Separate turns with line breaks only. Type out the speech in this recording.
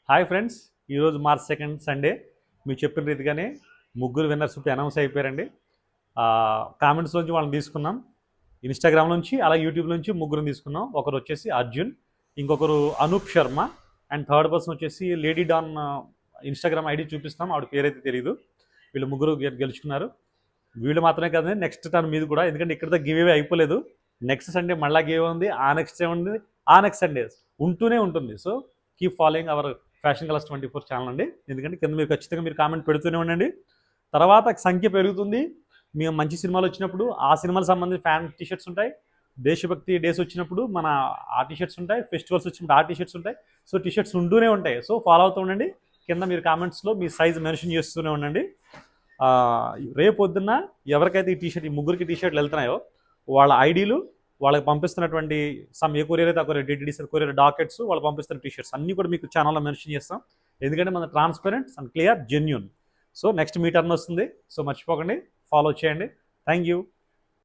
Hi friends, ఈరోజు March 2 Sunday. మీరు చెప్పిన రీతిగానే ముగ్గురు విన్నర్స్ ఇప్పుడు అనౌన్స్ అయిపోయారండి. కామెంట్స్ నుంచి వాళ్ళని తీసుకున్నాం, ఇన్స్టాగ్రామ్ నుంచి అలాగే యూట్యూబ్ నుంచి ముగ్గురు తీసుకున్నాం. ఒకరు వచ్చేసి అర్జున్, ఇంకొకరు Anoop Sharma, and third person వచ్చేసి లేడీ డాన్. ఇన్స్టాగ్రామ్ ఐడి చూపిస్తాం, ఆవిడ పేరైతే తెలియదు. వీళ్ళు ముగ్గురు గెలుచుకున్నారు. వీళ్ళు మాత్రమే కదండి, నెక్స్ట్ టర్న్ మీద కూడా, ఎందుకంటే ఇక్కడతో గివ్ అవే అయిపోలేదు. నెక్స్ట్ సండే మళ్ళీ గివ్ ఉంది, ఆ నెక్స్ట్ ఉంది, ఆ నెక్స్ట్ సండే ఉంటూనే ఉంటుంది. So keep following hour fashion colours 24 channel అండి. ఎందుకంటే కింద మీరు ఖచ్చితంగా మీరు కామెంట్ పెడుతూనే ఉండండి. తర్వాత సంఖ్య పెరుగుతుంది. మేము మంచి సినిమాలు వచ్చినప్పుడు ఆ సినిమాలకు సంబంధించి ఫ్యాన్ టీషర్ట్స్ ఉంటాయి. దేశభక్తి డేస్ వచ్చినప్పుడు మన ఆ టీషర్ట్స్ ఉంటాయి. ఫెస్టివల్స్ వచ్చినప్పుడు ఆ టీషర్ట్స్ ఉంటాయి. సో టీషర్ట్స్ ఉంటూనే ఉంటాయి. సో ఫాలో అవుతూ ఉండండి. కింద మీరు కామెంట్స్లో మీ సైజ్ మెన్షన్ చేస్తూనే ఉండండి. రేపు పొద్దున్న ఎవరికైతే ఈ ముగ్గురికి టీషర్ట్లు వెళ్తున్నాయో వాళ్ళ ఐడీలు, వాళ్ళకి పంపిస్తున్నటువంటి ఏ కొరియర్ అయితే ఆ కొరియర్, డిటిడిసి కొరియర్ డాకెట్స్, వాళ్ళు పంపిస్తున్న టీషర్ట్స్ అన్నీ కూడా మీకు ఛానల్లో మెన్షన్ చేస్తాం. ఎందుకంటే మన transparent and clear, genuine. So next me turn వస్తుంది. సో మర్చిపోకండి, ఫాలో చేయండి. Thank you.